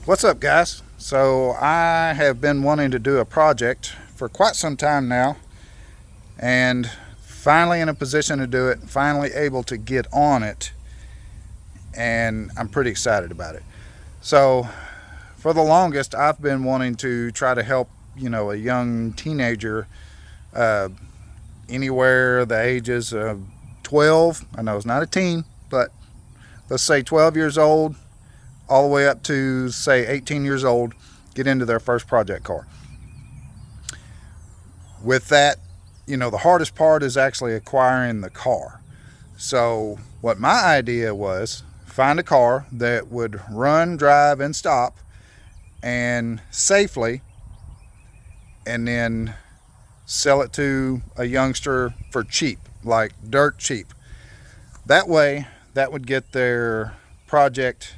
What's up, guys? So I have been wanting to do a project for quite some time now, and finally in a position to do it, finally able to get on it, and I'm pretty excited about it. So for the longest, I've been wanting to try to help, a young teenager, uh, anywhere the ages of 12. I know it's not a teen, but let's say 12 years old all the way up to, say, 18 years old, get into their first project car. With that, the hardest part is actually acquiring the car. So what my idea was, find a car that would run, drive, and stop and safely, and then sell it to a youngster for cheap, like dirt cheap. That way, that would get their project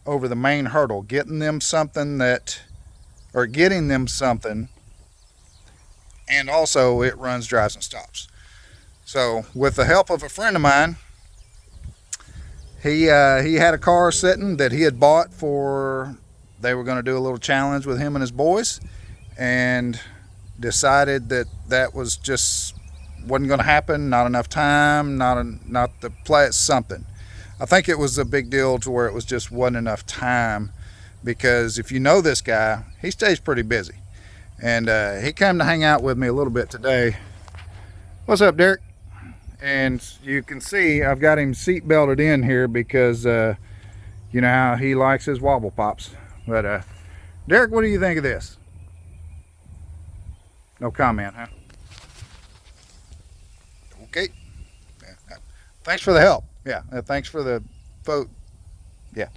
over the main hurdle, getting them something, and also it runs, drives, and stops. So with the help of a friend of mine, he had a car sitting that he had bought for, they were going to do a little challenge with him and his boys, and decided that was just wasn't going to happen, not enough time, not the play, something. I think it was a big deal to where it was just wasn't enough time, because if you know this guy, he stays pretty busy. And he came to hang out with me a little bit today. What's up, Derek? And you can see I've got him seat belted in here because you know how he likes his wobble pops. But Derek, what do you think of this? No comment, huh? Okay. Thanks for the help. Yeah, thanks for the vote. Yeah.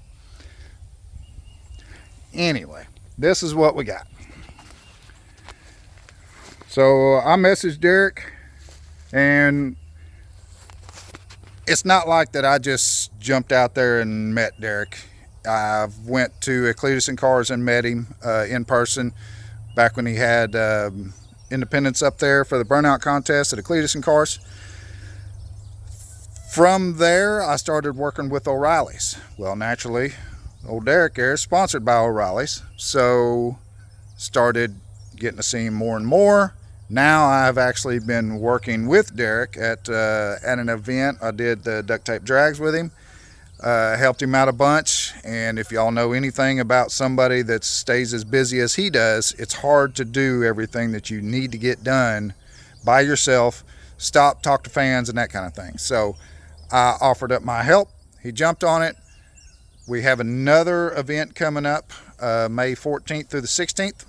Anyway, this is what we got. So I messaged Derek, and it's not like that I just jumped out there and met Derek. I went to Cletus and Cars and met him in person back when he had Independence up there for the burnout contest at Cletus and Cars. From there, I started working with O'Reilly's. Well, naturally, old Derek there is sponsored by O'Reilly's, so started getting to see him more and more. Now I've actually been working with Derek at an event. I did the duct tape drags with him, helped him out a bunch. And if y'all know anything about somebody that stays as busy as he does, it's hard to do everything that you need to get done by yourself. Stop, talk to fans, and that kind of thing. So I offered up my help. He jumped on it. We have another event coming up May 14th through the 16th.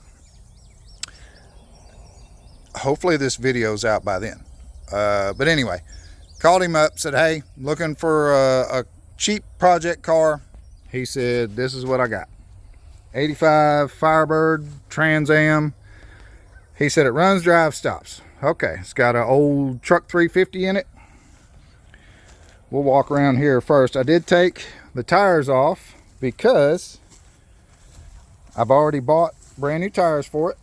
Hopefully this video's out by then. But anyway, called him up, said, hey, looking for a cheap project car. He said, this is what I got. 85 Firebird Trans Am. He said it runs, drives, stops. Okay, it's got an old truck 350 in it. We'll walk around here first. I did take the tires off because I've already bought brand new tires for it.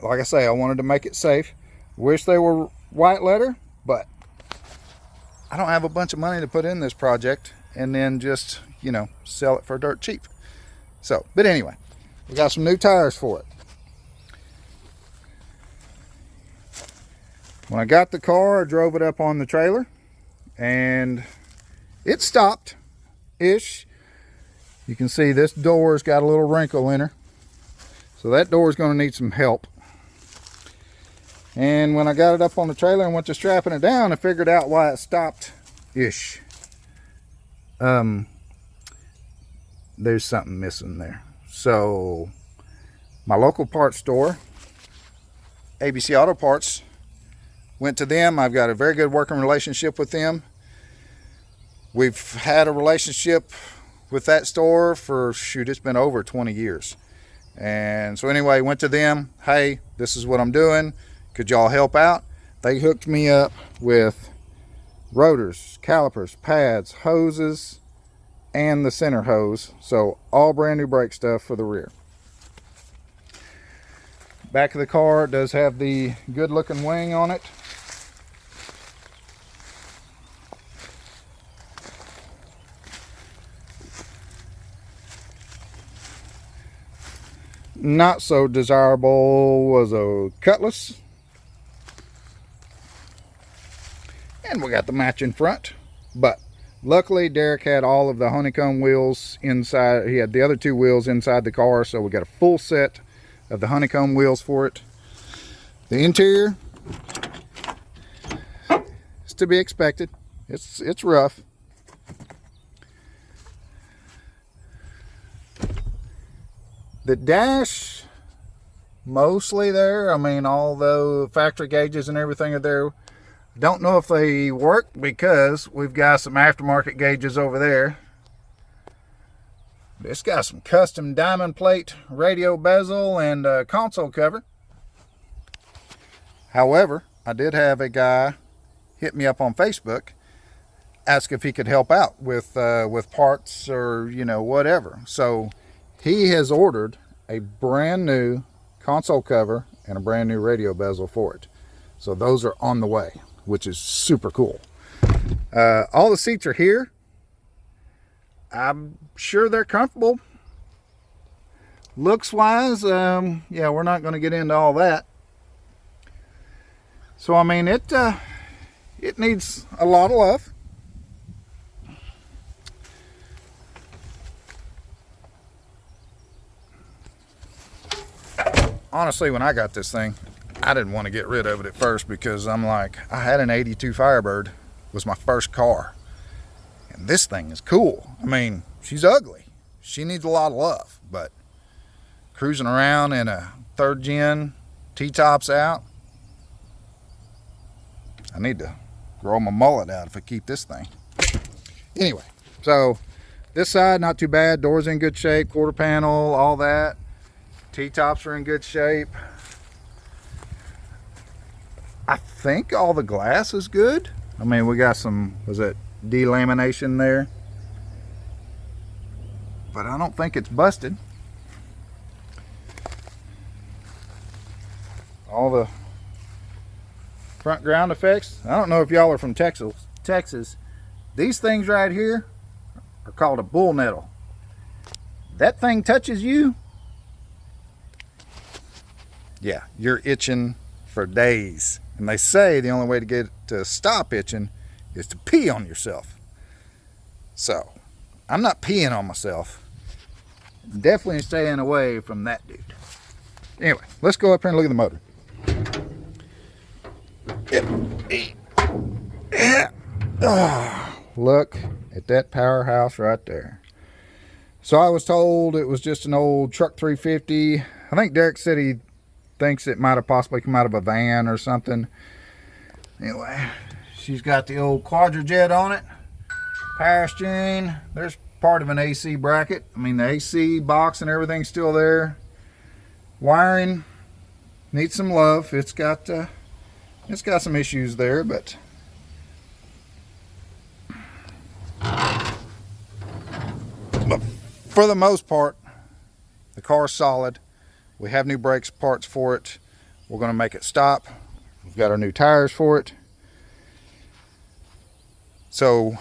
Like I say, I wanted to make it safe. Wish they were white leather, but I don't have a bunch of money to put in this project and then just, sell it for dirt cheap. So, but anyway, we got some new tires for it. When I got the car, I drove it up on the trailer, and it stopped-ish. You can see this door's got a little wrinkle in her. So that door's going to need some help. And when I got it up on the trailer and went to strapping it down, I figured out why it stopped-ish. There's something missing there. So my local parts store, ABC Auto Parts, went to them. I've got a very good working relationship with them. We've had a relationship with that store for, it's been over 20 years. And so anyway, went to them. Hey, this is what I'm doing. Could y'all help out? They hooked me up with rotors, calipers, pads, hoses, and the center hose. So all brand new brake stuff for the rear. Back of the car does have the good looking wing on it. not so desirable was a Cutlass. And we got the matching front. But luckily Derek had all of the honeycomb wheels inside. He had the other two wheels inside the car, so we got a full set of the honeycomb wheels for it. The interior is to be expected. It's rough. The dash, mostly there. I mean, all the factory gauges and everything are there. Don't know if they work because we've got some aftermarket gauges over there. It's got some custom diamond plate radio bezel and console cover. However, I did have a guy hit me up on Facebook, ask if he could help out with parts or, you know, whatever. So he has ordered a brand new console cover and a brand new radio bezel for it. So those are on the way, which is super cool. All the seats are here. I'm sure they're comfortable. Looks wise, yeah, we're not going to get into all that. So I mean, it needs a lot of love. Honestly, when I got this thing, I didn't want to get rid of it at first because I'm like, I had an 82 Firebird, was my first car. And this thing is cool. I mean, she's ugly. She needs a lot of love, but cruising around in a 3rd gen, T-tops out, I need to grow my mullet out if I keep this thing. Anyway, so this side, not too bad. Doors in good shape, quarter panel, all that. T-tops are in good shape. I think all the glass is good. I mean, we got some, was it delamination there? But I don't think it's busted. All the front ground effects. I don't know if y'all are from Texas. These things right here are called a bull nettle. That thing touches you, yeah, you're itching for days. And they say the only way to get it to stop itching is to pee on yourself. So, I'm not peeing on myself. Definitely staying away from that dude. Anyway, let's go up here and look at the motor. Look at that powerhouse right there. So I was told it was just an old truck 350. I think Derek said he thinks it might have possibly come out of a van or something. Anyway, she's got the old Quadrajet on it. Power steering. There's part of an AC bracket. I mean, the AC box and everything's still there. Wiring needs some love. It's got some issues there, but for the most part, the car's solid. We have new brakes parts for it. We're going to make it stop. We've got our new tires for it. So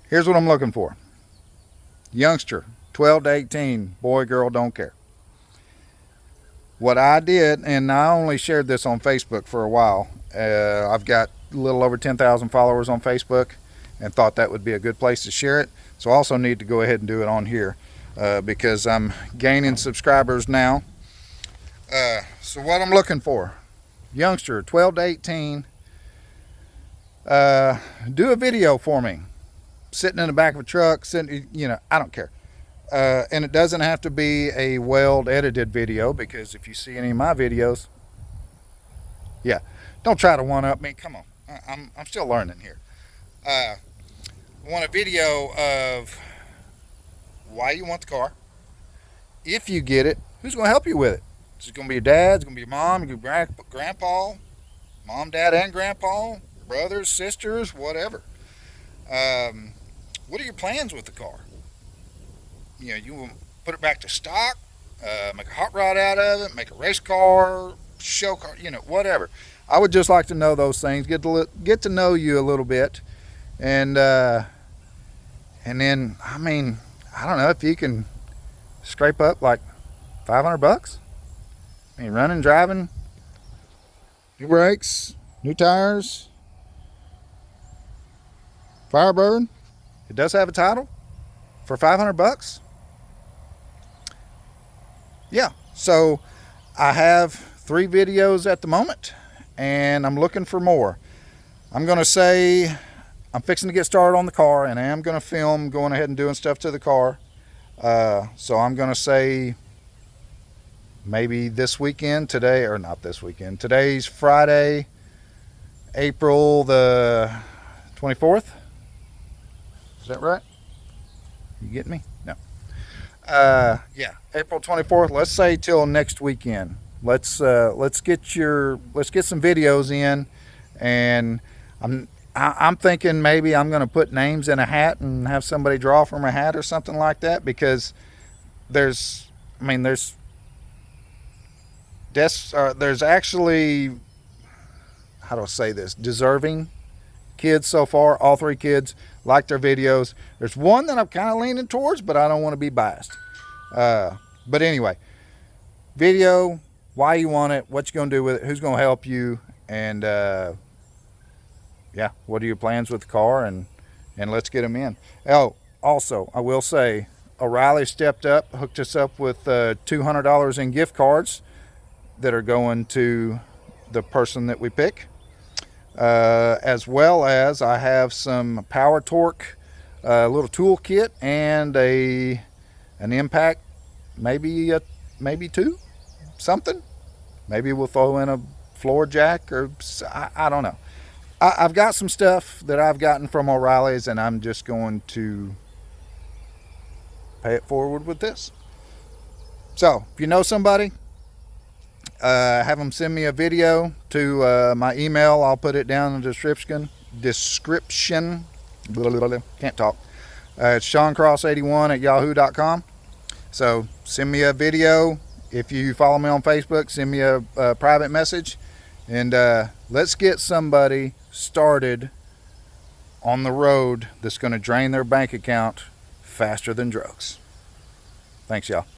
here's what I'm looking for. Youngster, 12 to 18, boy, girl, don't care. What I did, and I only shared this on Facebook for a while. I've got a little over 10,000 followers on Facebook and thought that would be a good place to share it. So I also need to go ahead and do it on here. Because I'm gaining subscribers now. So what I'm looking for, youngster, 12 to 18, do a video for me, sitting in the back of a truck, sitting, you know, I don't care. And it doesn't have to be a well edited video, because if you see any of my videos, yeah, don't try to one up me. Come on, I'm still learning here. I want a video of why you want the car. If you get it, who's going to help you with it? Is it going to be your dad? Is it going to be your mom, your grandpa, mom, dad, and grandpa, brothers, sisters, whatever. What are your plans with the car? You know, you will put it back to stock, make a hot rod out of it, make a race car, show car, you know, whatever. I would just like to know those things, get to know you a little bit, and then, I mean, I don't know if you can scrape up like $500? I mean, running, driving, new brakes, new tires, Firebird. It does have a title for $500. Yeah, so I have 3 videos at the moment, and I'm looking for more. I'm gonna say I'm fixing to get started on the car, and I am gonna film going ahead and doing stuff to the car. So I'm gonna say maybe this weekend, today, or not this weekend. Today's Friday, April the 24th. Is that right? You get me? No. Yeah, April 24th. Let's say till next weekend. Let's get some videos in, and I'm thinking maybe I'm going to put names in a hat and have somebody draw from a hat or something like that, because there's actually, how do I say this, deserving kids so far. All 3 kids like their videos. There's one that I'm kind of leaning towards, but I don't want to be biased. But anyway, video, why you want it, what you're going to do with it, who's going to help you, and yeah, what are your plans with the car, and let's get them in. Oh, also, I will say, O'Reilly stepped up, hooked us up with $200 in gift cards that are going to the person that we pick. As well as I have some Power Torque, little tool kit, and an impact, maybe 2, something. Maybe we'll throw in a floor jack, or I don't know. I've got some stuff that I've gotten from O'Reilly's, and I'm just going to pay it forward with this. So if you know somebody, have them send me a video to my email. I'll put it down in the description. Can't talk. It's SeanCross81@yahoo.com. So send me a video. If you follow me on Facebook, send me a private message, and let's get somebody started on the road that's going to drain their bank account faster than drugs. Thanks, y'all.